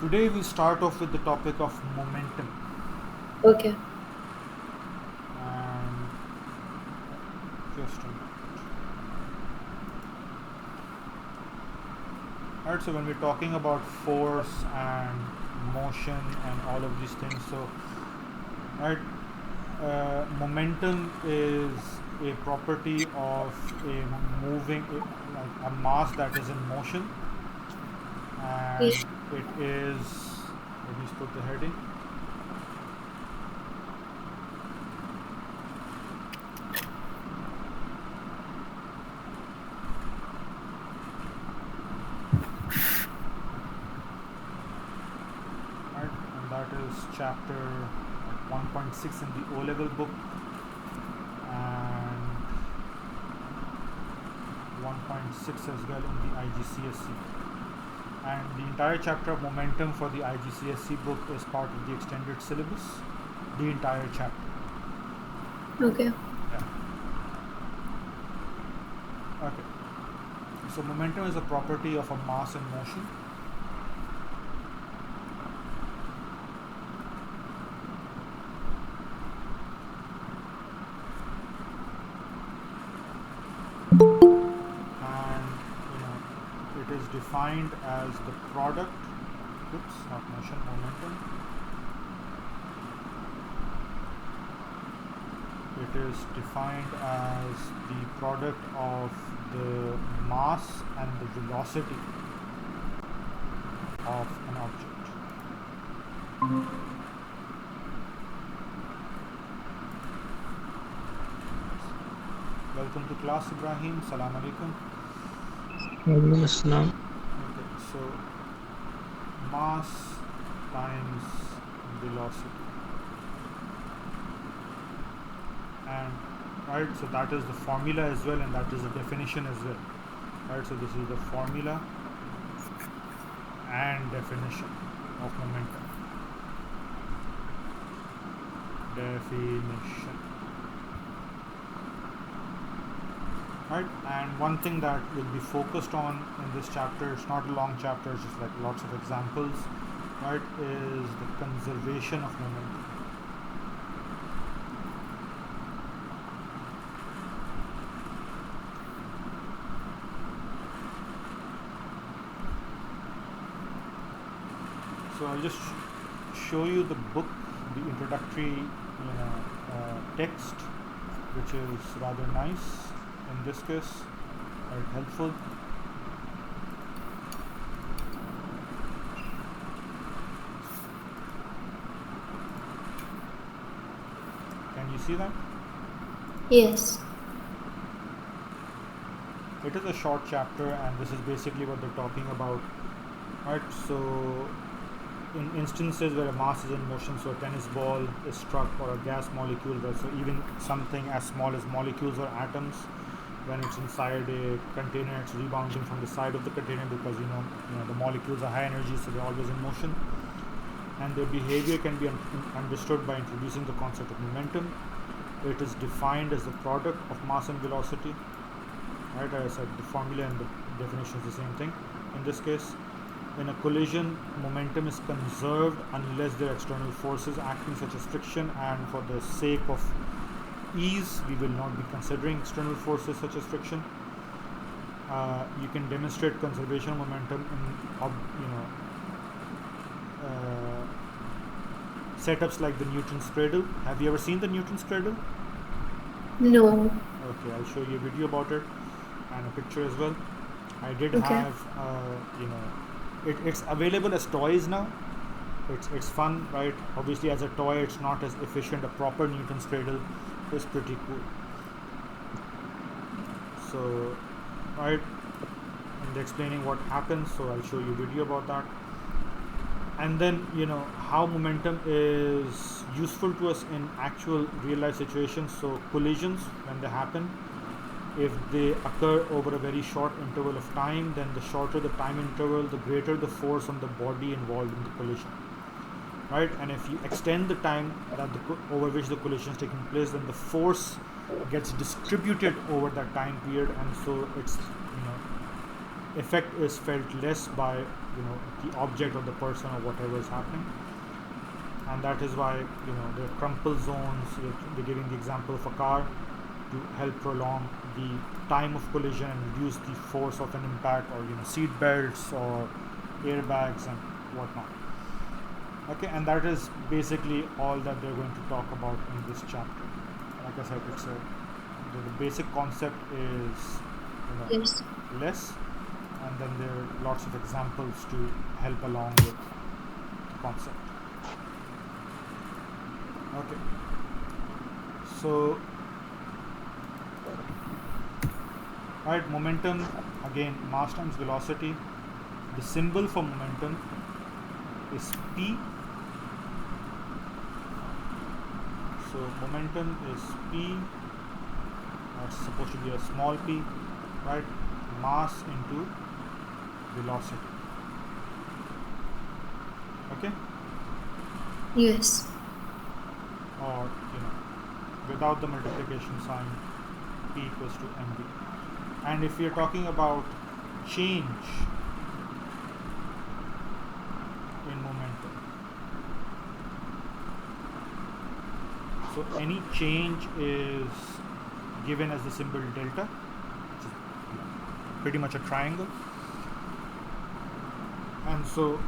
Today we start off with the topic of momentum. Okay. And just a minute. Alright, so when we're talking about force and motion and all of these things, so right, momentum is a property of a like a mass that is in motion, Yeah. and it is. Let me just put the heading. Right, and that is chapter 1.6 in the O Level book and 1.6 as well in the IGCSE. And the entire chapter of momentum for the IGCSE book is part of the extended syllabus. The entire chapter. Okay. Yeah. Okay. So momentum is a property of a mass in motion. And it is defined as the product. Oops, not motion, momentum. It is defined as the product of the mass and the velocity of an object. Welcome to class, Ibrahim. Salam alaikum. Walaikum Assalam. Okay, so mass times velocity. And right, so that is the formula as well, and that is the definition as well. Right, so this is the formula and definition of momentum. Definition. Right, and one thing that will be focused on in this chapter, it's not a long chapter, it's just like lots of examples, right, is the conservation of momentum. So I'll just show you the book, the introductory text, which is rather nice in this case, quite helpful. Can you see that? Yes. It is a short chapter, and this is basically what they're talking about, right? So in instances where a mass is in motion, so a tennis ball is struck or a gas molecule, so even something as small as molecules or atoms, when it's inside a container, it's rebounding from the side of the container because the molecules are high energy, so they're always in motion, and their behavior can be understood by introducing the concept of momentum. It is defined as the product of mass and velocity. Right, as I said, the formula and the definition is the same thing. In this case, in a collision, momentum is conserved unless there are external forces acting such as friction, and for the sake of ease, we will not be considering external forces such as friction. You can demonstrate conservation of momentum in setups like the Newton's cradle. Have you ever seen the Newton's cradle? No. Okay, I'll show you a video about it and a picture as well. I did Okay. have it's available as toys now. It's fun, right? Obviously, as a toy, it's not as efficient. A proper Newton's cradle is pretty cool. So, right, and explaining what happens. So I'll show you a video about that. And then how momentum is useful to us in actual real life situations. So collisions, when they happen, if they occur over a very short interval of time, then the shorter the time interval, the greater the force on the body involved in the collision, right? And if you extend the time that over which the collision is taking place, then the force gets distributed over that time period, and so it's effect is felt less by the object or the person or whatever is happening. And that is why the crumple zones, they're giving the example of a car to help prolong the time of collision and reduce the force of an impact, or seat belts or airbags and whatnot. Okay, and that is basically all that they're going to talk about in this chapter. Like I said, it's the basic concept is Yes. less, and then there are lots of examples to help along with the concept. Okay, so right, momentum, again, mass times velocity. The symbol for momentum is P. So momentum is P, that's supposed to be a small p, right? Mass into velocity. Okay, Yes. or without the multiplication sign, p equals to mv. And if we are talking about change in momentum, so any change is given as the symbol delta, which is pretty much a triangle. And so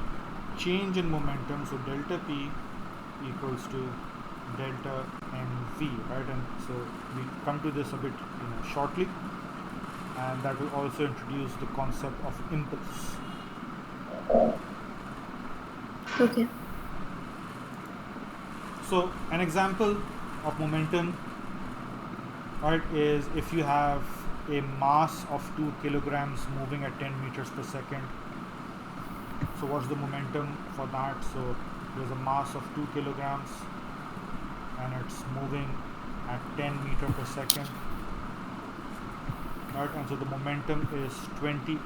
change in momentum, so delta p equals to delta mv, right? And so we'll come to this a bit shortly, and that will also introduce the concept of impulse. Okay. So an example of momentum, right, is if you have a mass of 2 kilograms moving at 10 meters per second. So what's the momentum for that? So there's a mass of 2 kilograms and it's moving at 10 meter per second, right? And so the momentum is 20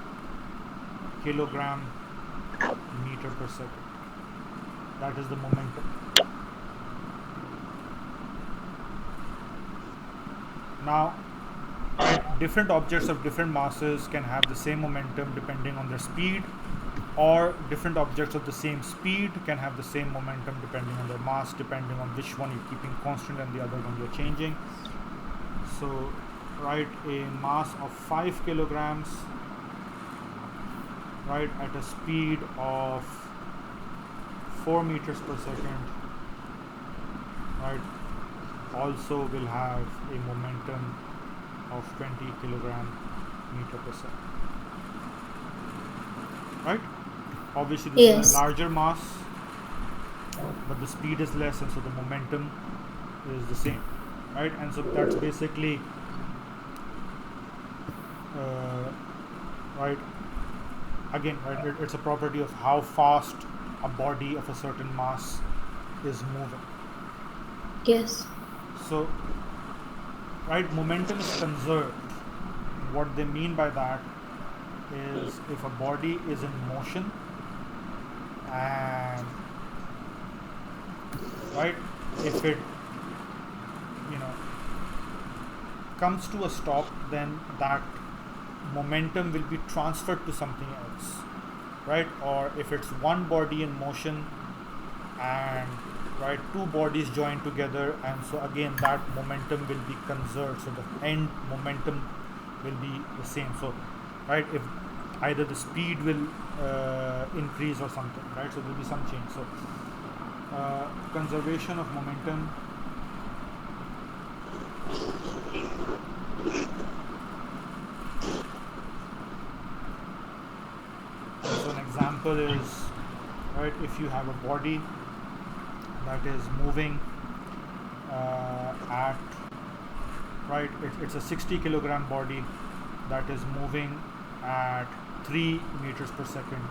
kilogram meter per second. That is the momentum. Now, different objects of different masses can have the same momentum depending on their speed, or different objects of the same speed can have the same momentum depending on their mass, depending on which one you're keeping constant and the other one you're changing. So, right, a mass of 5 kilograms, right, at a speed of 4 meters per second, right, also will have a momentum of 20 kilogram meter per second, right? Obviously this is Yes. a larger mass, but the speed is less, and so the momentum is the same, right? And so that's basically right, again, right, it's a property of how fast a body of a certain mass is moving. Yes. So, right, momentum is conserved. What they mean by that is if a body is in motion and, right, if it comes to a stop, then that momentum will be transferred to something else, right? Or if it's one body in motion and, right, two bodies join together, and so again that momentum will be conserved, so the end momentum will be the same. So, right, if either the speed will increase or something, right, so there will be some change. So conservation of momentum, so an example is, right, if you have a body that is moving at, right, it's a 60 kilogram body that is moving at 3 meters per second.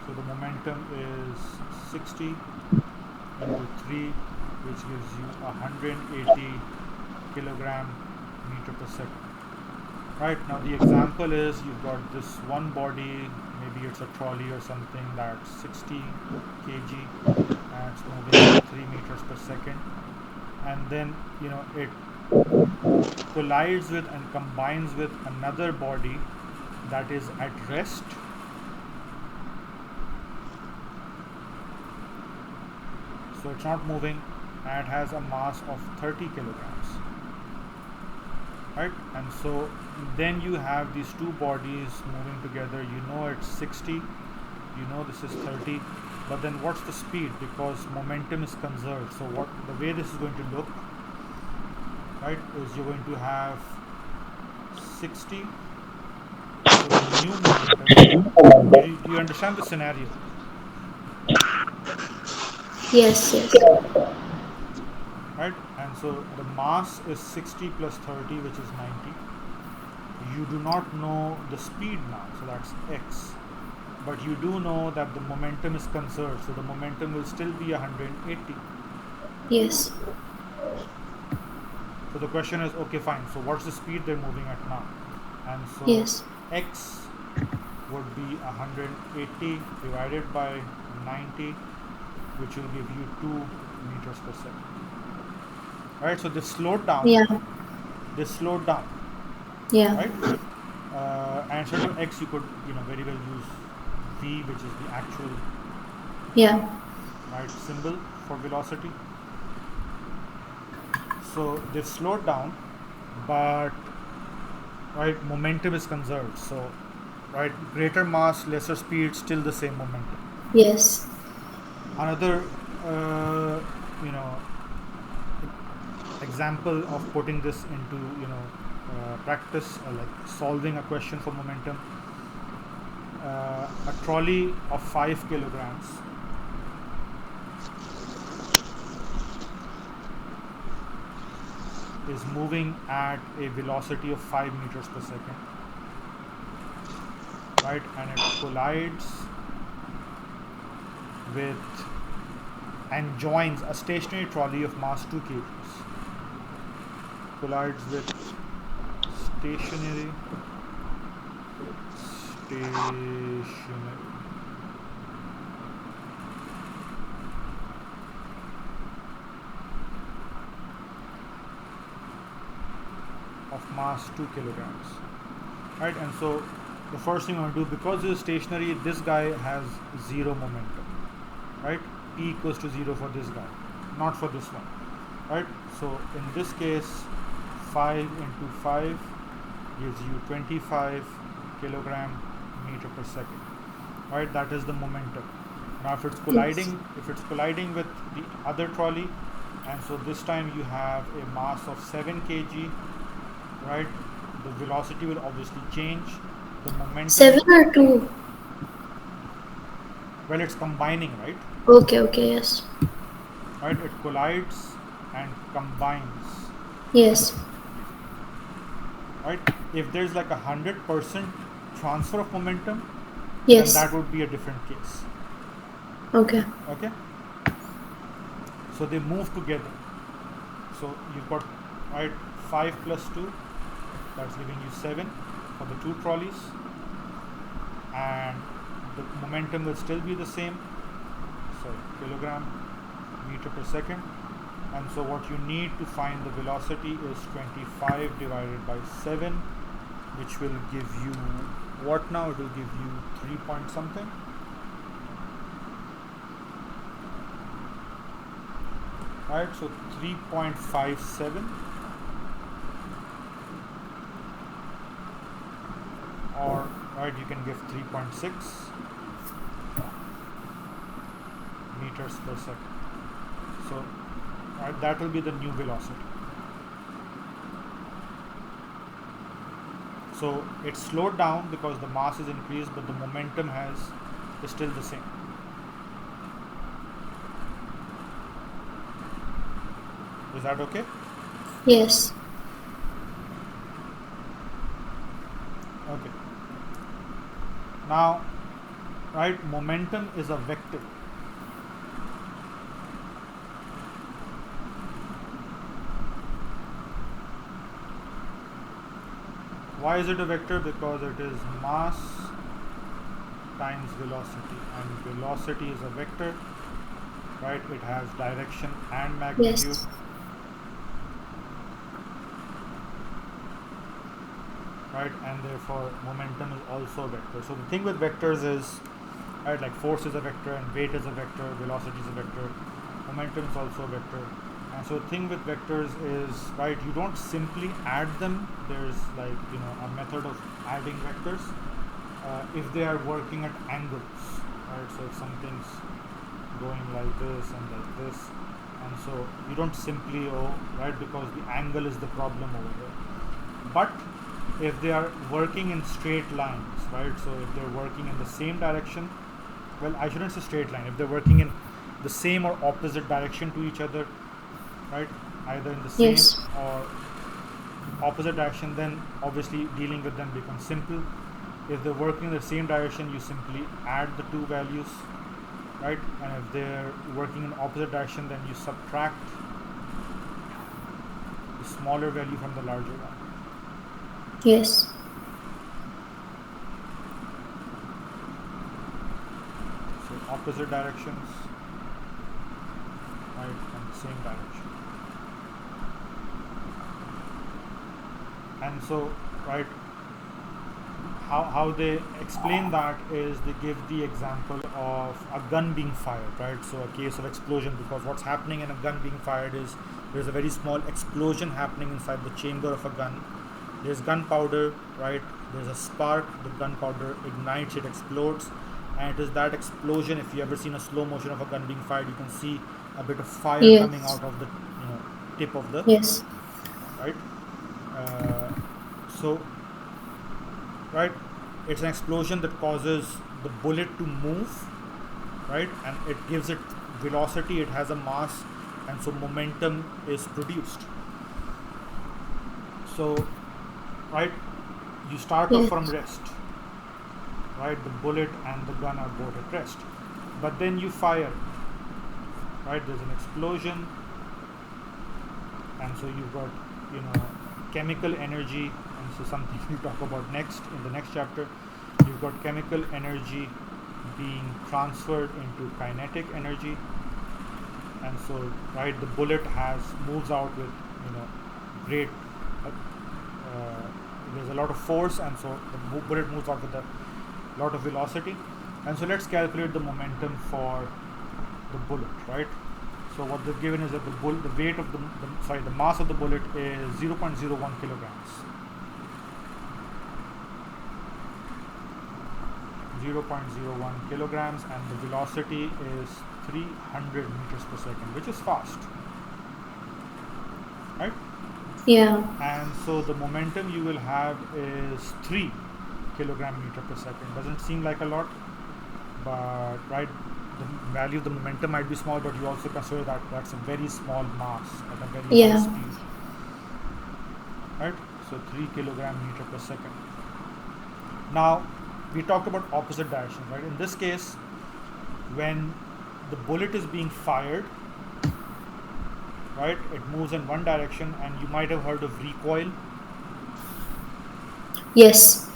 So the momentum is 60 into 3, which gives you 180 kilogram meter per second. Right, now the example is you've got this one body, maybe it's a trolley or something, that's 60 kg and it's moving at 3 meters per second, and then it collides with and combines with another body that is at rest, so it's not moving, and it has a mass of 30 kilograms, right? And so then you have these two bodies moving together. You know it's 60, you know this is 30, but then what's the speed? Because momentum is conserved. So what the way this is going to look, right, is you're going to have 60, so the new momentum. Do you understand the scenario? Yes, yes. Right? And so the mass is 60 plus 30, which is 90. You do not know the speed now, so that's x. But you do know that the momentum is conserved, so the momentum will still be 180. Yes. So the question is, okay, fine. So what's the speed they're moving at now? And so Yes. x would be 180 divided by 90, which will give you 2 meters per second. Right? So they slowed down. Yeah. They slowed down. Yeah. Right? And instead of x, you could very well use v, which is the actual Yeah. right symbol for velocity. So they've slowed down, but right momentum is conserved. So right, greater mass, lesser speed, still the same momentum. Yes. Another you know example of putting this into practice, like solving a question for momentum. A trolley of 5 kilograms is moving at a velocity of 5 meters per second, right, and it collides with and joins a stationary trolley of mass 2 kgs. Collides with stationary of mass 2 kilograms, right? And so the first thing I'm going to do, because it is stationary, this guy has 0 momentum, right? E equals to 0 for this guy, not for this one, right? So in this case, 5 into 5 gives you 25 kilogram meter per second, right? That is the momentum. Now if it's colliding, with the other trolley, and so this time you have a mass of 7 kg, right? The velocity will obviously change. The momentum 7 or 2? Well, it's combining, right? Okay, okay, yes. Right, it collides and combines, Yes. right? If there's like 100% transfer of momentum, Yes. then that would be a different case. Okay. Okay, so they move together. So you've got, right, 5 plus 2, that's giving you 7 for the two trolleys, and the momentum will still be the same, so kilogram meter per second. And so what you need to find the velocity is 25 divided by 7, which will give you what now? It will give you 3 point something. Right, so 3.57, or right, you can give 3.6 meters per second. So right, that will be the new velocity. So it's slowed down because the mass is increased, but the momentum is still the same. Is that okay? Yes. Okay. Now, right, momentum is a vector. Why is it a vector? Because it is mass times velocity, and velocity is a vector, right? It has direction and magnitude. Yes. right? And therefore momentum is also a vector. So the thing with vectors is, right, like force is a vector and weight is a vector, velocity is a vector, momentum is also a vector. And so the thing with vectors is, right, you don't simply add them. There's like, a method of adding vectors if they are working at angles, right? So if something's going like this and like this, and so you don't simply, right, because the angle is the problem over here. But if they are working in straight lines, right, so if they're working in the same direction, well, I shouldn't say straight line, if they're working in the same or opposite direction to each other, right, either in the same Yes. or opposite direction, then obviously dealing with them becomes simple. If they're working in the same direction, you simply add the two values, right? And if they're working in opposite direction, then you subtract the smaller value from the larger one. Yes. So opposite directions, right, and same direction. And so, right, how they explain that is they give the example of a gun being fired, right? So a case of explosion, because what's happening in a gun being fired is there's a very small explosion happening inside the chamber of a gun. There's gunpowder, right? There's a spark, the gunpowder ignites, it explodes, and it is that explosion. If you ever seen a slow motion of a gun being fired, you can see a bit of fire Yes. coming out of the tip of the, Yes. right? So, right, it's an explosion that causes the bullet to move, right, and it gives it velocity, it has a mass, and so momentum is produced. So, right, you start off Yes. from rest, right, the bullet and the gun are both at rest, but then you fire, right, there's an explosion, and so you've got chemical energy, and so something we'll talk about next in the next chapter. You've got chemical energy being transferred into kinetic energy, and so, right, the bullet moves out with great there's a lot of force, and so the bullet moves out with a lot of velocity. And so let's calculate the momentum for the bullet, right? So what they've given is that the weight of the mass of the bullet is 0.01 kilograms. 0.01 kilograms, and the velocity is 300 meters per second, which is fast, right? Yeah. And so the momentum you will have is 3 kilogram meter per second. Doesn't seem like a lot, but right, the value of the momentum might be small, but you also consider that that's a very small mass at a very high Yeah. speed, right? So 3 kilogram meter per second. Now we talked about opposite direction, right? In this case, when the bullet is being fired, right, it moves in one direction, and you might have heard of recoil, Yes.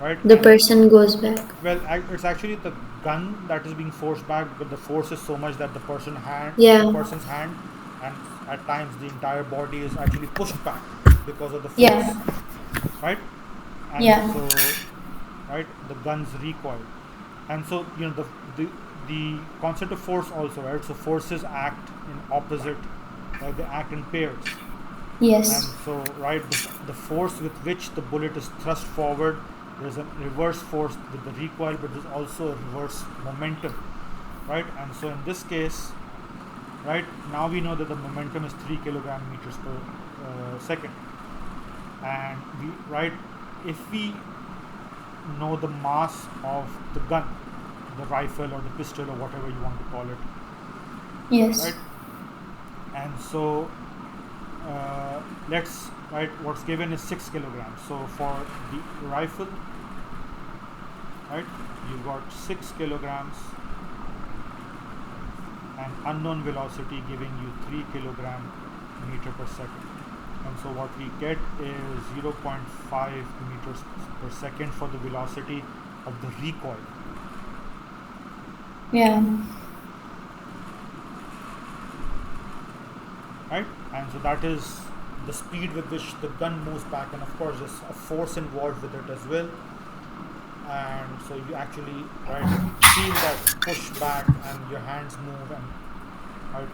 right? The And person goes back. well, it's actually the gun that is being forced back, because the force is so much that the person's hand and at times the entire body is actually pushed back because of the force, Yeah. right? And Yeah. so, right, the guns recoil, and so the concept of force also, right? So forces act in opposite, they act in pairs. Yes. And so, right, the force with which the bullet is thrust forward, there's a reverse force with the recoil, but there's also a reverse momentum, right? And so in this case, right, now we know that the momentum is 3 kilogram meters per second, and if we know the mass of the gun, the rifle or the pistol or whatever you want to call it, Yes. right? And so what's given is 6 kilograms. So for the rifle, right, you've got 6 kilograms and unknown velocity giving you 3 kilogram meter per second. And so what we get is 0.5 meters per second for the velocity of the recoil. Yeah. Right? And so that is the speed with which the gun moves back, and of course there's a force involved with it as well. And so you actually feel that push back, and your hands move, and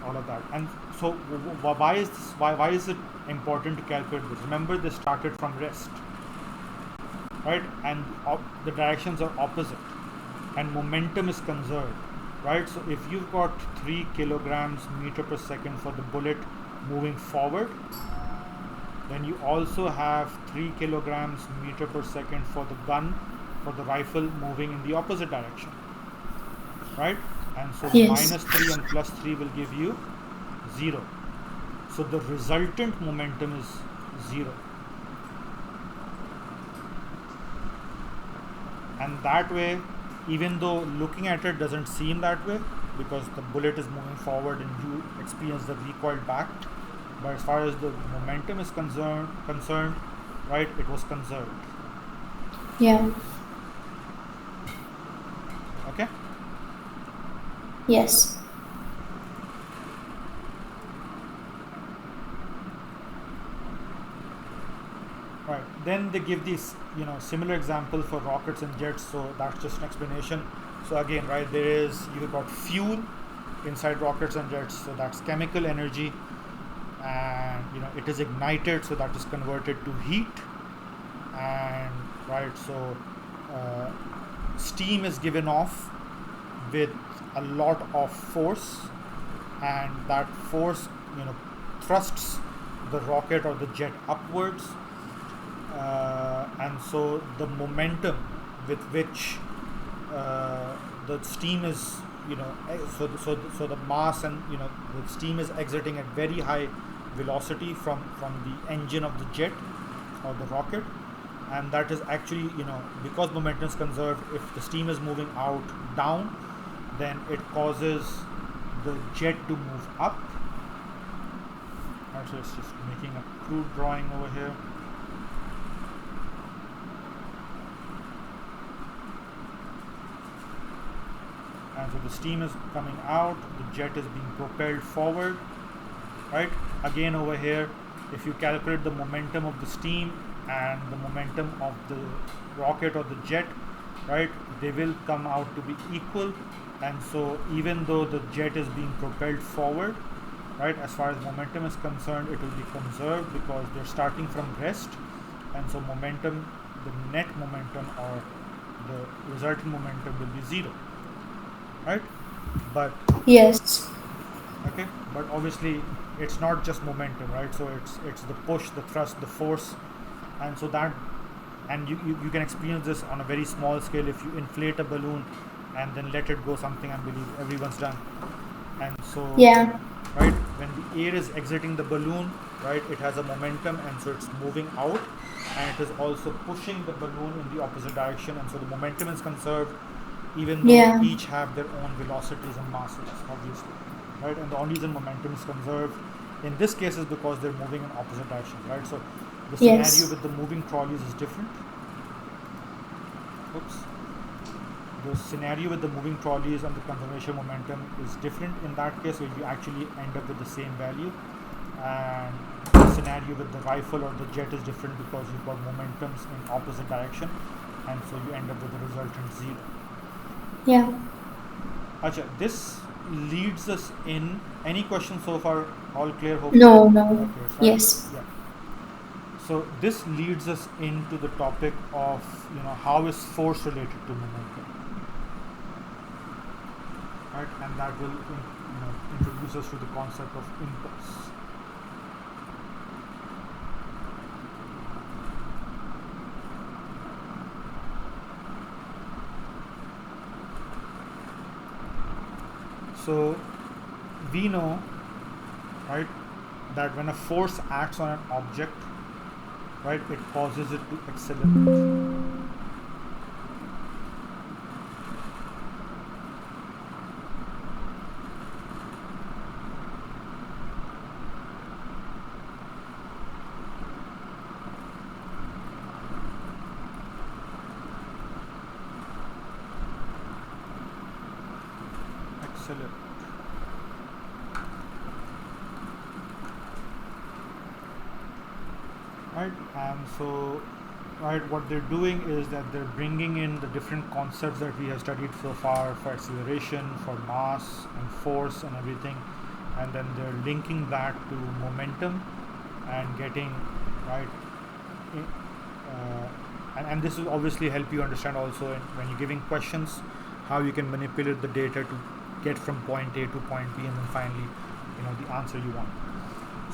all of that. And so why is this, why is it important to calculate this? Remember, this started from rest, right? And the directions are opposite, and momentum is conserved, right? So if you've got 3 kilograms meter per second for the bullet moving forward, then you also have 3 kilograms meter per second for the gun, for the rifle moving in the opposite direction, right? And so Yes. -3 and +3 will give you 0. So the resultant momentum is 0. And that way, even though looking at it doesn't seem that way, because the bullet is moving forward and you experience the recoil back, but as far as the momentum is concerned, right, it was conserved. Yeah. Okay? Yes. Right. Then they give these, similar example for rockets and jets. So that's just an explanation. So again, right, you've got fuel inside rockets and jets. So that's chemical energy, and it is ignited. So that is converted to heat, and right. So steam is given off with a lot of force, and that force, thrusts the rocket or the jet upwards. And so the momentum with which the steam is, so the mass and the steam is exiting at very high velocity from the engine of the jet or the rocket, and that is actually, because momentum is conserved, if the steam is moving out down, then it causes the jet to move up. So it's just making a crude drawing over here. And so the steam is coming out, the jet is being propelled forward, right? Again over here, if you calculate the momentum of the steam and the momentum of the rocket or the jet, right, they will come out to be equal. And so even though the jet is being propelled forward, right, as far as momentum is concerned, it will be conserved because they're starting from rest, and so momentum, the net momentum or the resultant momentum will be 0, right? But Yes. okay, but obviously it's not just momentum, right? So it's the push, the thrust, the force, and so that, and you can experience this on a very small scale. If you inflate a balloon and then let it go, something I believe everyone's done. And so Yeah. right, when the air is exiting the balloon, right, it has a momentum, and so it's moving out, and it is also pushing the balloon in the opposite direction, and so the momentum is conserved, even though Yeah. each have their own velocities and masses, obviously, right? And the only reason momentum is conserved in this case is because they're moving in opposite directions, right? So the Yes. scenario with the moving trolleys is different. Oops. The scenario with the moving trolleys and the conservation momentum is different in that case, where you actually end up with the same value, and the scenario with the rifle or the jet is different because you've got momentums in opposite direction, and so you end up with the resultant 0. Yeah. Acha, this leads us in, any questions so far? All clear, hopefully? No, no. Okay, start. Yes. Yeah. So this leads us into the topic of, how is force related to momentum, right? And that will, introduce us to the concept of impulse. So we know, right, that when a force acts on an object, right, it causes it to accelerate. Accelerate. right? And so, right, what they're doing is that they're bringing in the different concepts that we have studied so far for acceleration, for mass and force and everything, and then they're linking that to momentum and getting, right, and this will obviously help you understand also when you're giving questions how you can manipulate the data to get from point A to point B and then finally the answer you want.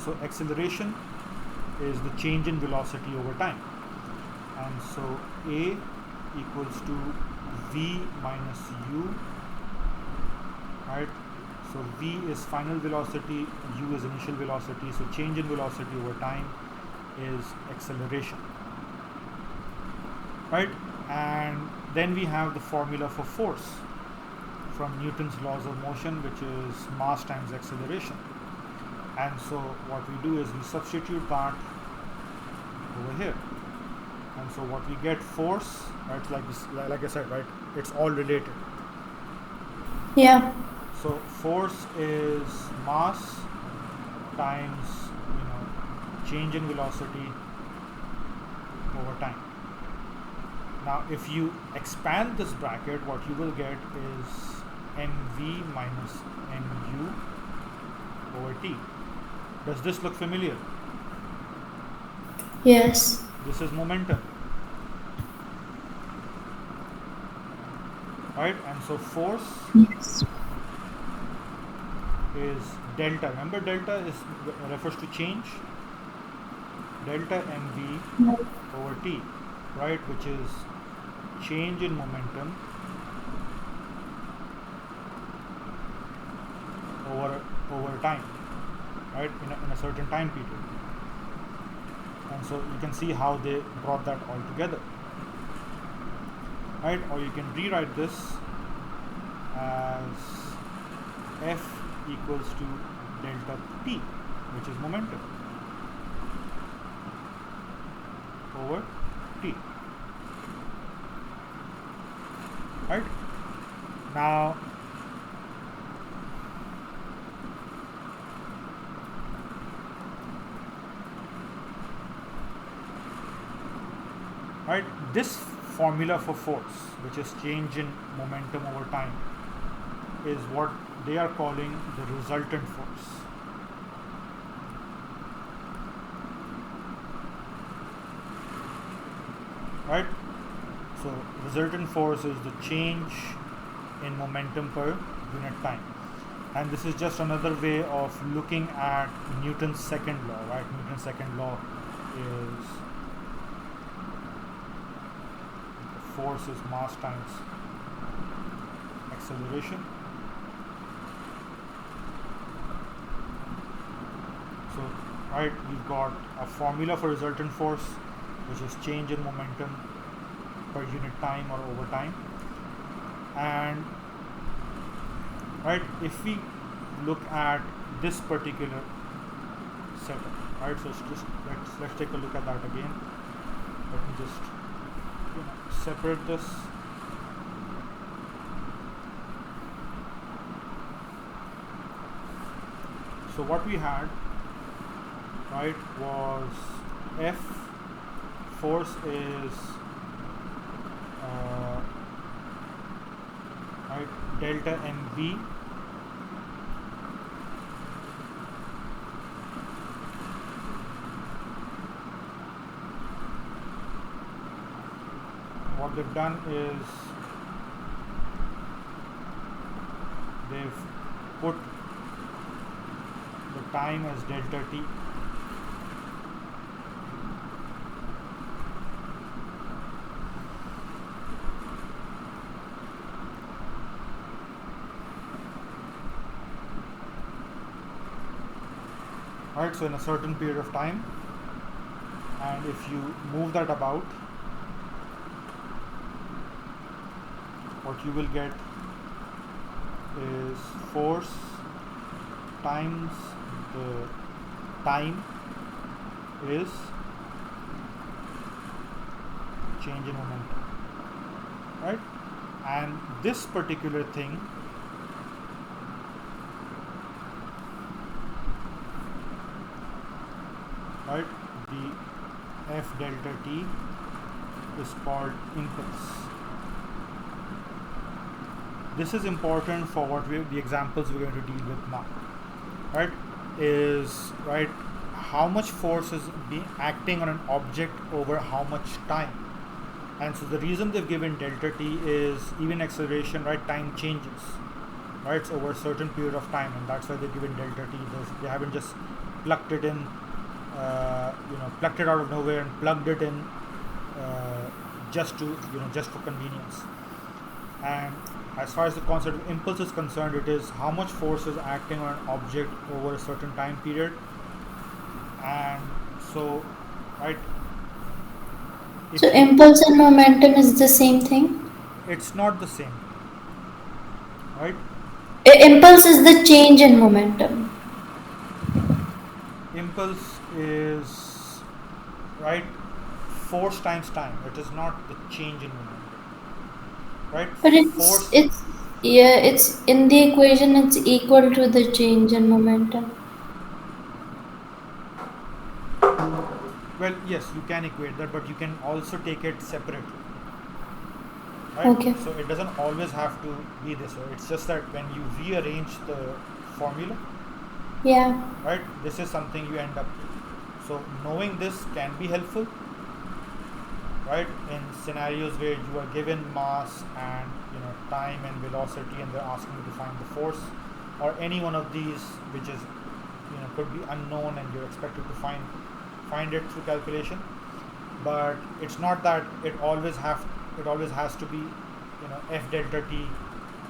So acceleration is the change in velocity over time, and so A equals to V minus U, right? So V is final velocity, U is initial velocity, so change in velocity over time is acceleration, right? And then we have the formula for force from Newton's laws of motion, which is mass times acceleration. And so what we do is we substitute that over here, and so what we get force, right, like this, like I said, right, it's all related. Yeah. So force is mass times change in velocity over time. Now if you expand this bracket, what you will get is mv minus mu over t. Does this look familiar? Yes. This is momentum, right? And so force Yes. is delta. Remember, delta refers to change. Delta mv over t, right, which is change in momentum over time, right, in a certain time period. And so you can see how they brought that all together, right? Or you can rewrite this as F equals to delta P, which is momentum, over T, right? Now right, this formula for force, which is change in momentum over time, is what they are calling the resultant force. Right? So resultant force is the change in momentum per unit time. And this is just another way of looking at Newton's second law, right? Newton's second law is force is mass times acceleration. So, right, we've got a formula for resultant force, which is change in momentum per unit time or over time. And right, if we look at this particular setup, right, so let's take a look at that again. Let me just separate this. So what we had, right, was F force is right, delta mv what they've done is they've put the time as delta t, right, so in a certain period of time, and if you move that about, what you will get is force times the time is change in momentum, right? And this particular thing right, the F delta t is called impulse. This is important for the examples we're going to deal with now, right? Is right how much force is acting on an object over how much time. And so the reason they've given delta t is even acceleration, right? Time changes, right? It's over a certain period of time, and that's why they've given delta t. They haven't just plucked it in, plucked it out of nowhere and plugged it in just for convenience. And as far as the concept of impulse is concerned, it is how much force is acting on an object over a certain time period. And so, right. So impulse and momentum is the same thing? It's not the same, right? Impulse is the change in momentum. Impulse is, right, force times time. It is not the change in momentum, right? But it's in the equation, it's equal to the change in momentum. Well, yes, you can equate that, but you can also take it separately, right? Okay. So it doesn't always have to be this way. It's just that when you rearrange the formula, Yeah. right, this is something you end up with. So knowing this can be helpful, right, in scenarios where you are given mass and time and velocity, and they're asking you to find the force, or any one of these which is could be unknown, and you're expected to find it through calculation. But it's not that it always has to be F delta t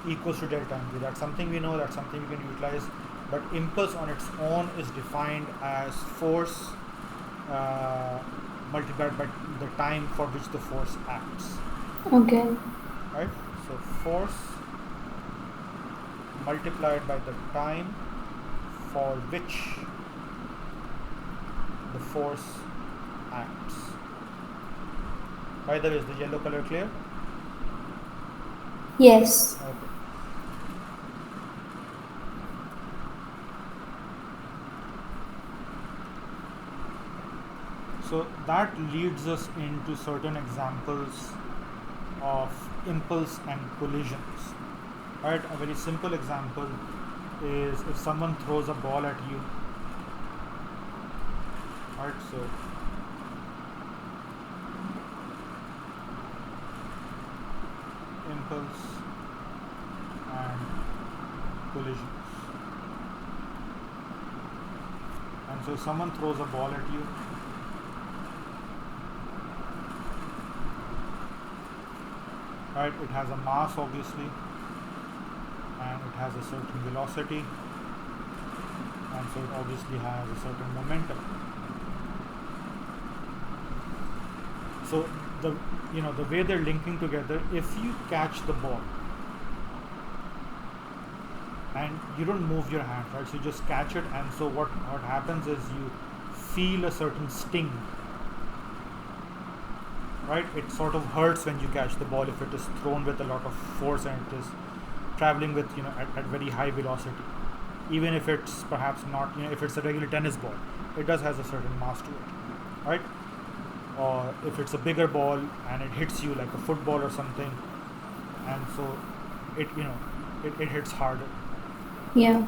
equals to delta mv. That's something we know, that's something we can utilize. But impulse on its own is defined as force multiplied by the time for which the force acts. Okay. Right? So force multiplied by the time for which the force acts. By the way, is the yellow color clear? Yes. Okay. So that leads us into certain examples of impulse and collisions. Right? A very simple example is if someone throws a ball at you. Right? So impulse and collisions. And so someone throws a ball at you. Right, it has a mass obviously, and it has a certain velocity, and so it obviously has a certain momentum. So the way they're linking together, if you catch the ball and you don't move your hand, right, so you just catch it, and so what happens is you feel a certain sting. Right, it sort of hurts when you catch the ball if it is thrown with a lot of force and it is traveling with at very high velocity. Even if it's perhaps not, if it's a regular tennis ball, it does has a certain mass to it, right? Or if it's a bigger ball and it hits you like a football or something, and so it hits harder. Yeah.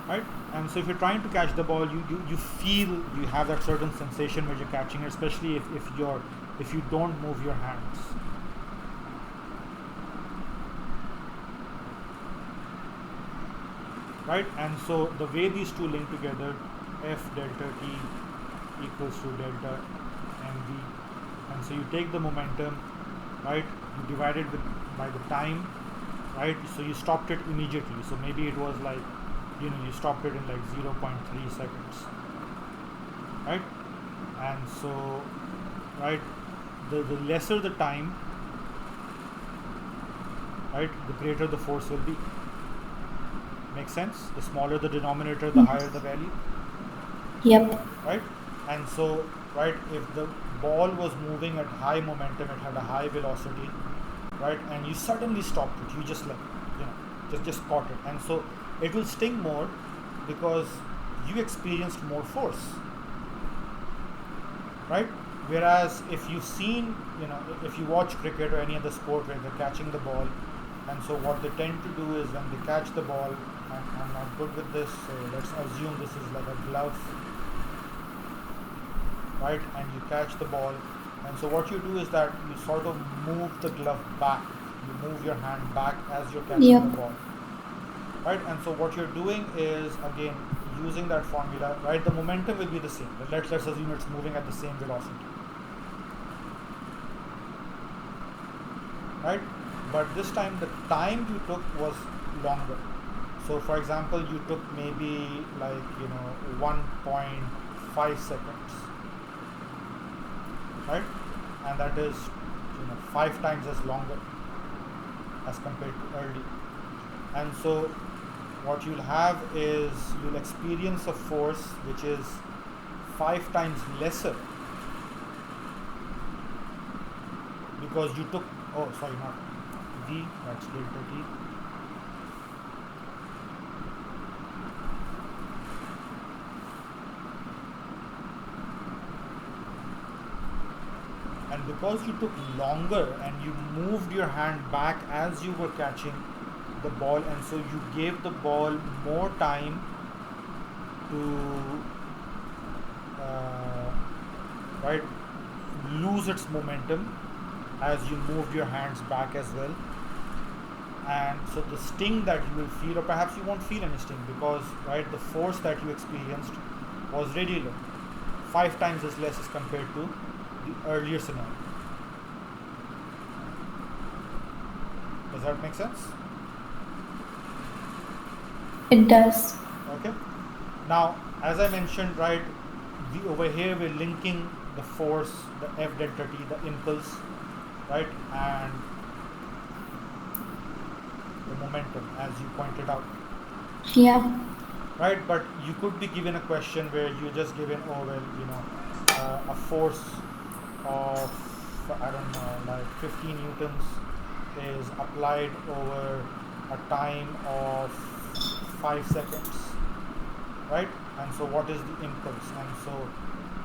Right, and so if you're trying to catch the ball, you feel you have that certain sensation when you're catching it, especially if you don't move your hands. Right, and so the way these two link together, F delta t equals to delta mv, and so you take the momentum, right, you divide it by the time, right, so you stopped it immediately, so maybe it was like you stopped it in like 0.3 seconds, right, and so right, the lesser the time, right, the greater the force will be. Makes sense? The smaller the denominator, the higher the value. Yep. Right, and so right, if the ball was moving at high momentum, it had a high velocity, right, and you suddenly stopped it, you just just caught it, and so it will sting more because you experienced more force, right? Whereas if you've seen, if you watch cricket or any other sport where they're catching the ball, and so what they tend to do is when they catch the ball, and I'm not good with this, so let's assume this is like a glove, right? And you catch the ball, and so what you do is that you sort of move the glove back, you move your hand back as you're catching Yep. the ball, right? And so what you're doing is again using that formula, right? The momentum will be the same. Let's assume it's moving at the same velocity, right? But this time the time you took was longer. So for example, you took maybe like 1.5 seconds, right? And that is 5 times as longer as compared to early. And so what you'll have is you'll experience a force which is 5 times lesser because you took, oh sorry, not V, that's delta T. And because you took longer and you moved your hand back as you were catching the ball, and so you gave the ball more time to right lose its momentum as you moved your hands back as well. And so the sting that you will feel, or perhaps you won't feel any sting, because right the force that you experienced was really low, 5 times as less as compared to the earlier scenario. Does that make sense? It does. Okay. Now, as I mentioned, right, over here we're linking the force, the F delta T, the impulse, right, and the momentum, as you pointed out. Yeah. Right, but you could be given a question where you just given, oh well, a force of, I don't know, like 15 newtons is applied over a time of 5 seconds, right? And so what is the impulse? And so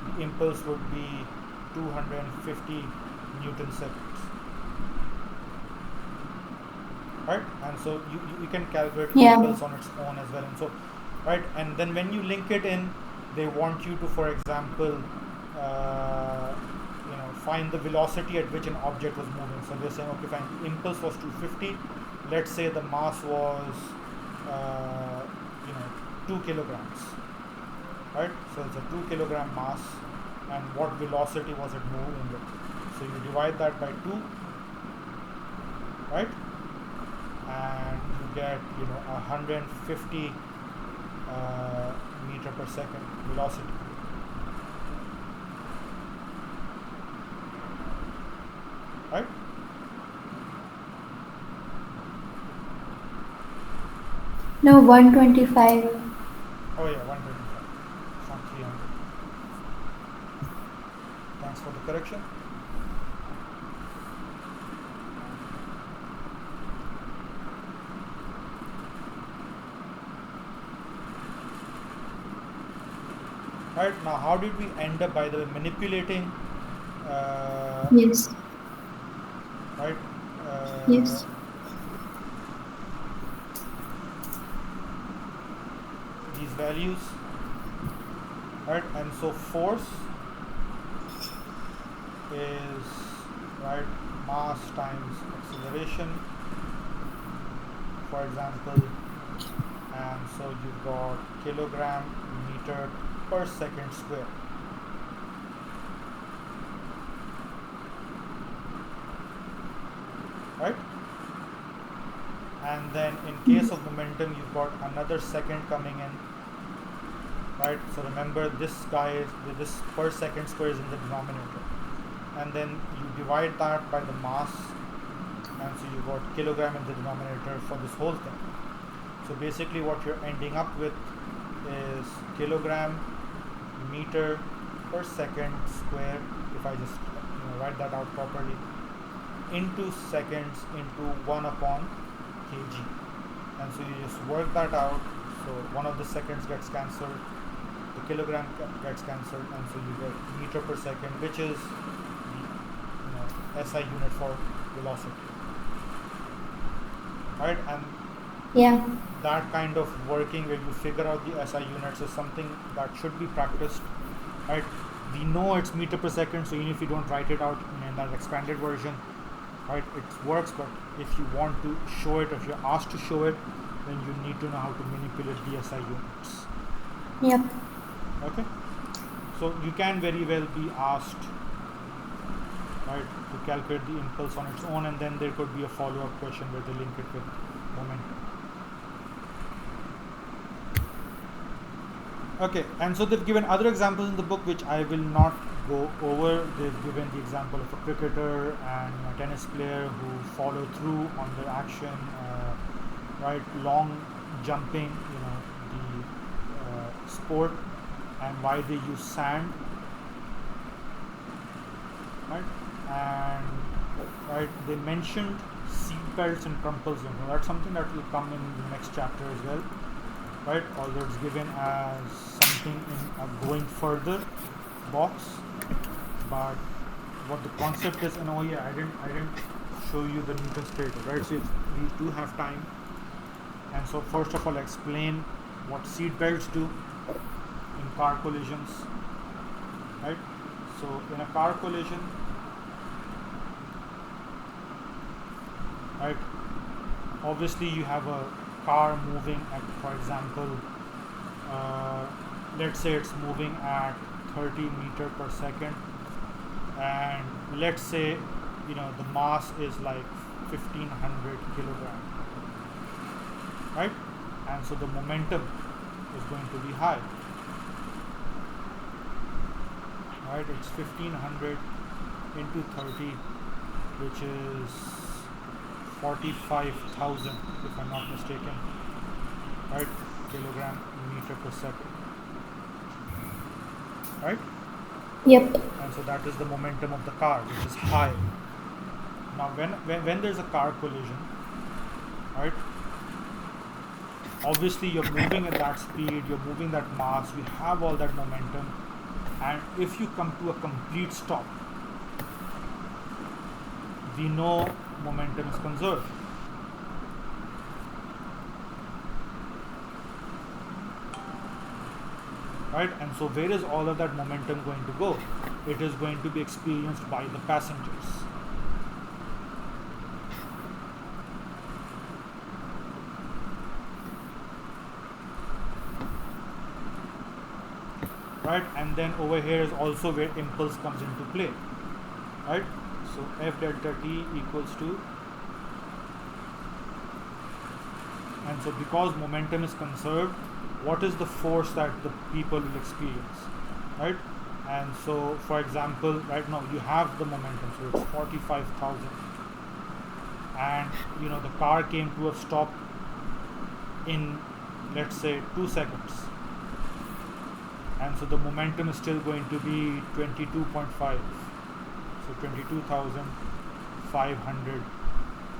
the impulse would be 250 newton seconds, right? And so you can calculate Yeah. impulse on its own as well. And so, right, and then when you link it in, they want you to, for example, find the velocity at which an object was moving. So they're saying, okay, fine, the impulse was 250. Let's say the mass was, 2 kilograms, right? So it's a 2 kilogram mass, and what velocity was it moving with? So you divide that by 2, right? And you get 150 meter per second velocity. Right? No, 125. Oh yeah, 125. It's not 300. Thanks for the correction. Right, now how did we end up, by the way, manipulating Yes. right Yes. these values, right? And so force is right mass times acceleration, for example, and so you've got kilogram meter per second square. Right? And then in case of momentum, you've got another second coming in, right? So remember, this guy is, this per second square is in the denominator, and then you divide that by the mass, and so you got kilogram in the denominator for this whole thing. So basically what you're ending up with is kilogram meter per second square, if I just write that out properly, into seconds into 1 upon kg. And so you just work that out. So one of the seconds gets cancelled, the kilogram gets cancelled, and so you get meter per second, which is the SI unit for velocity, right? And Yeah. that kind of working where you figure out the SI units is something that should be practiced, right? We know it's meter per second, so even if you don't write it out in that expanded version, right, it works. But if you want to show it, if you're asked to show it, then you need to know how to manipulate the SI units. Yep. Okay, so you can very well be asked, right, to calculate the impulse on its own, and then there could be a follow-up question where they link it with momentum. Okay, and so they've given other examples in the book which I will not go over. They've given the example of a cricketer and a tennis player who follow through on their action, right? Long jumping, the sport, and why they use sand, right? And right, they mentioned seat belts and crumple zones. Now that's something that will come in the next chapter as well, right? Although it's given as something in a going further box, but what the concept is, and oh yeah, I didn't show you the Newton's theorem, right? So we do have time, and so first of all, explain what seat belts do in car collisions, right? So in a car collision, right, obviously you have a car moving at, for example, let's say it's moving at 30 meter per second, and let's say the mass is like 1500 kilogram, right? And so the momentum is going to be high, right? It's 1500 into 30, which is 45,000 if I'm not mistaken, right? Kilogram meter per second, right? Yep. And so that is the momentum of the car, which is high. Now when there's a car collision, right, obviously you're moving at that speed, you're moving that mass, you have all that momentum, and if you come to a complete stop, we know momentum is conserved. Right? And so where is all of that momentum going to go? It is going to be experienced by the passengers. Right? And then over here is also where impulse comes into play. Right? So F delta T equals to, and so because momentum is conserved, what is the force that the people will experience, right? And so for example, right now you have the momentum, so it's 45,000, and the car came to a stop in, let's say, 2 seconds, and so the momentum is still going to be 22.5, so 22,500,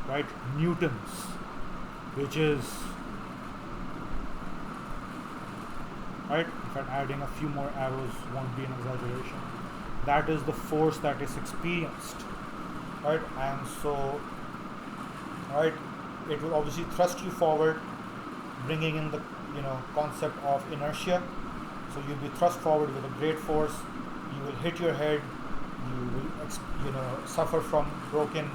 right, newtons, which is, right, in fact adding a few more arrows won't be an exaggeration. That is the force that is experienced, right? And so, right, it will obviously thrust you forward, bringing in the concept of inertia. So you'll be thrust forward with a great force, you will hit your head, you will suffer from broken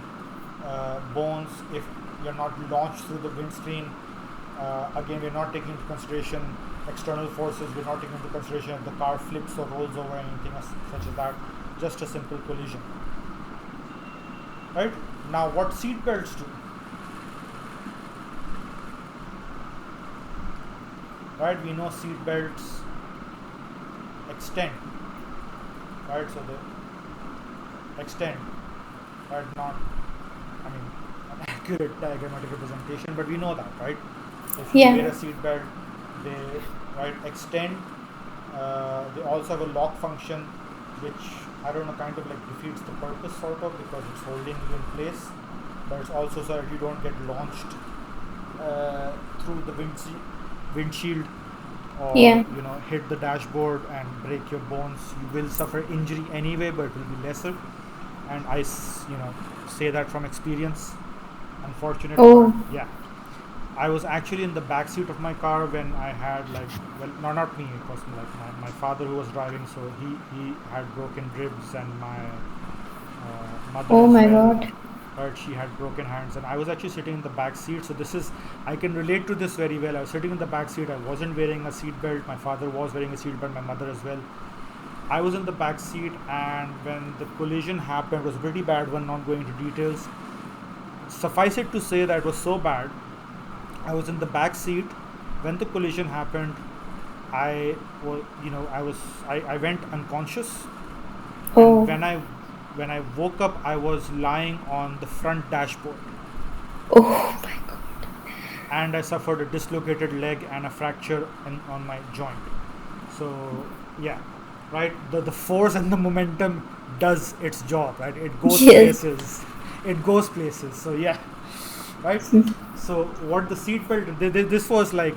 bones if you're not launched through the windscreen. Again, we're not taking into consideration external forces, we're not taking into consideration if the car flips or rolls over, anything such as that, just a simple collision. Right? Now what seat belts do? Right, we know seat belts extend, right? So they extend, right? Not, an accurate diagrammatic representation, but we know that, right? If you wear a seat belt, they extend. They also have a lock function, which I don't know, kind of like defeats the purpose sort of, because it's holding you in place, but it's also so that you don't get launched through the windshield or Yeah. hit the dashboard and break your bones. You will suffer injury anyway, but it will be lesser. And I say that from experience. Unfortunate Oh. part, yeah. I was actually in the back seat of my car when I had not me, it was like my father who was driving, so he had broken ribs, and my mother Oh as my well. God. Right, she had broken hands, and I was actually sitting in the back seat. So I can relate to this very well. I was sitting in the back seat. I wasn't wearing a seat belt. My father was wearing a seat belt. My mother as well. I was in the back seat, and when the collision happened, it was a pretty bad one. Not going into details. Suffice it to say that it was so bad. I was in the back seat when the collision happened. I was, I went unconscious, Oh. and when I woke up, I was lying on the front dashboard, Oh my God. and I suffered a dislocated leg and a fracture on my joint. So yeah, right. The force and the momentum does its job, right? It goes Yes. places. It goes places. So yeah, right. So what the seatbelt? This was like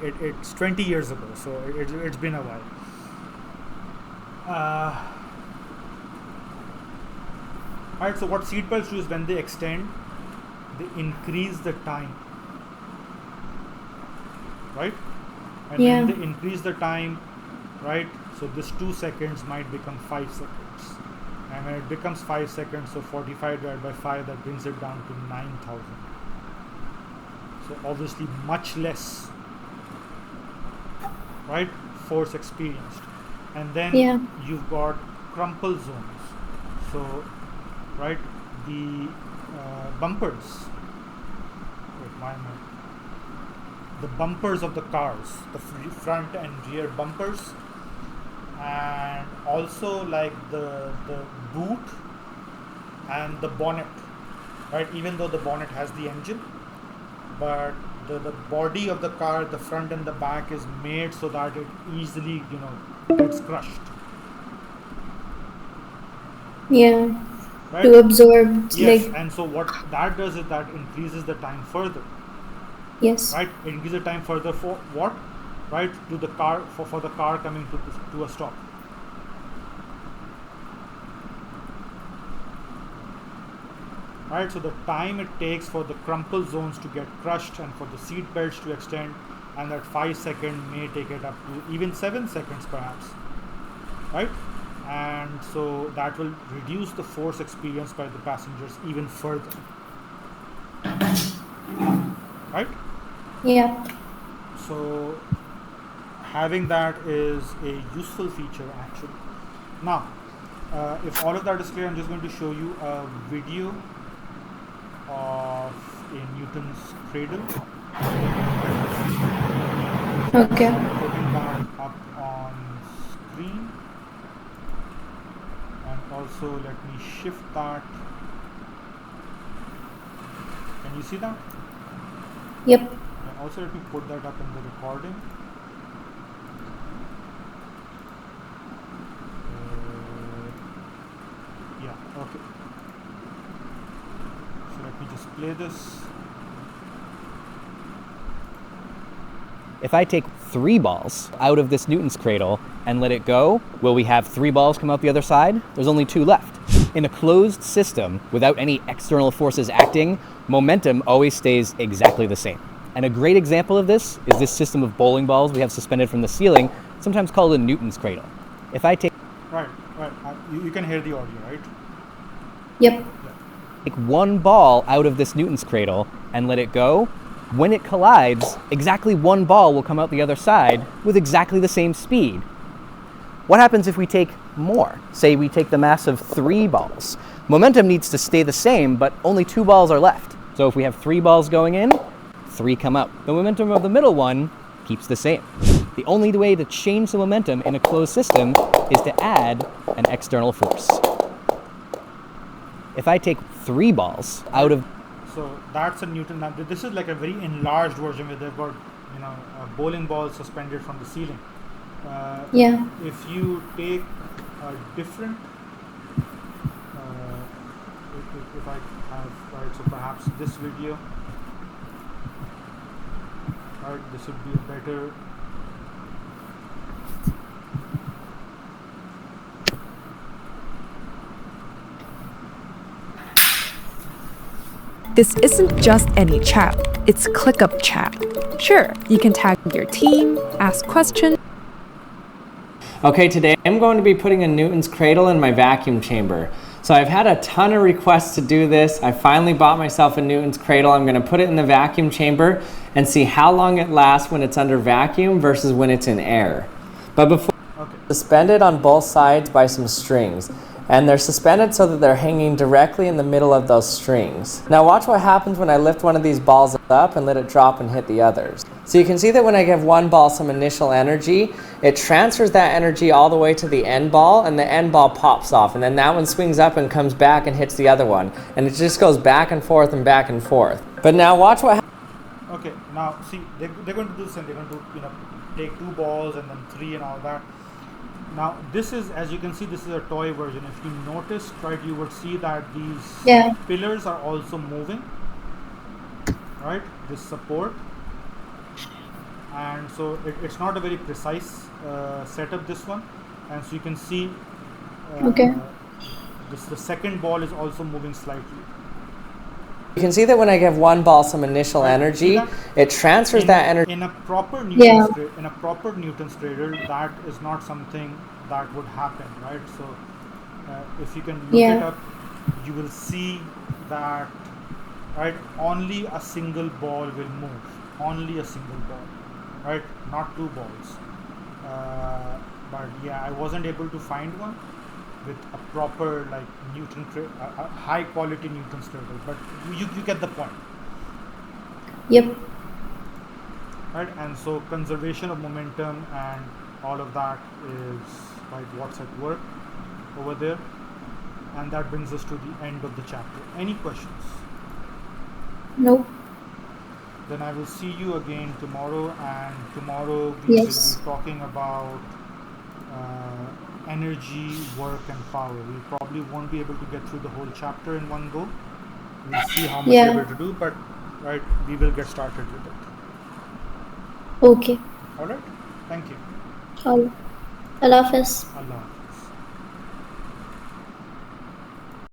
it's 20 years ago. So it's been a while. Alright, so what seatbelts do is when they extend, they increase the time, right? And Yeah. when they increase the time, right? So this 2 seconds might become 5 seconds, and when it becomes 5 seconds, so 45 divided by 5, that brings it down to 9,000. So obviously much less, right? Force experienced, and then Yeah. you've got crumple zones. So right, the bumpers. Wait, why am I? The bumpers of the cars, the front and rear bumpers, and also like the boot and the bonnet. Right, even though the bonnet has the engine, but the body of the car, the front and the back, is made so that it easily gets crushed. Yeah. Right? To absorb, Yes, like, and so what that does is that increases the time further. yes. Right, it increases the time further for what? Right, to the car, for the car coming to a stop. Right, so the time it takes for the crumple zones to get crushed and for the seat belts to extend, and that 5 second may take it up to even 7 seconds perhaps. Right, and so that will reduce the force experienced by the passengers even further. Right. Yeah. So having that is a useful feature actually. Now, if all of that is clear, I'm just going to show you a video of a Newton's cradle. Okay. I'm putting that up on screen, and also let me shift that. Can you see that? Yep. And also let me put that up in the recording. Yeah, okay. So let me just play this. If I take 3 balls out of this Newton's cradle and let it go, will we have 3 balls come out the other side? There's only 2 left. In a closed system, without any external forces acting, momentum always stays exactly the same. And a great example of this is this system of bowling balls we have suspended from the ceiling, sometimes called a Newton's cradle. If I take Right. You can hear the audio, right? Yep. take 1 ball out of this Newton's cradle and let it go, when it collides, exactly 1 ball will come out the other side with exactly the same speed. What happens if we take more? Say we take the mass of 3 balls. Momentum needs to stay the same, but only 2 balls are left. So if we have 3 balls going in, 3 come out. The momentum of the middle one keeps the same. The only way to change the momentum in a closed system is to add an external force. If I take 3 balls out of So that's a Newton. Now this is like a very enlarged version where they've got a bowling ball suspended from the ceiling. Yeah. If you take a different, if I have right, so perhaps this video. Right, this would be a better. This isn't just any chat, it's ClickUp chat. Sure, you can tag your team, ask questions. Okay, today I'm going to be putting a Newton's cradle in my vacuum chamber. So I've had a ton of requests to do this. I finally bought myself a Newton's cradle. I'm going to put it in the vacuum chamber and see how long it lasts when it's under vacuum versus when it's in air. But before, suspended on both sides by some strings. And they're suspended so that they're hanging directly in the middle of those strings. Now watch what happens when I lift one of these balls up and let it drop and hit the others. So you can see that when I give one ball some initial energy, it transfers that energy all the way to the end ball, and the end ball pops off, and then that one swings up and comes back and hits the other one. And it just goes back and forth and back and forth. But now watch what happens. Okay, now see, they're going to do this, and they're going to, take 2 balls and then 3 and all that. Now this is, as you can see, this is a toy version. If you notice, right, you would see that these pillars are also moving, right, this support. And so it's not a very precise setup, this one. And so you can see the second ball is also moving slightly. You can see that when I give one ball some initial energy, it transfers that energy. In a proper Newton's cradle, that is not something that would happen, right? So if you can look it up, you will see that, right, only a single ball will move. Only a single ball, right? Not 2 balls. But yeah, I wasn't able to find one with a proper, like, a high quality Newton's cradle, but you get the point. Yep. Right, and so conservation of momentum and all of that is like what's at work over there. And that brings us to the end of the chapter. Any questions? No. Then I will see you again tomorrow, and tomorrow we will be talking about energy, work and power. We probably won't be able to get through the whole chapter in one go. We'll see how much we're able to do, but right, we will get started with it. Okay. Alright, thank you. Allah Hafiz. Allah.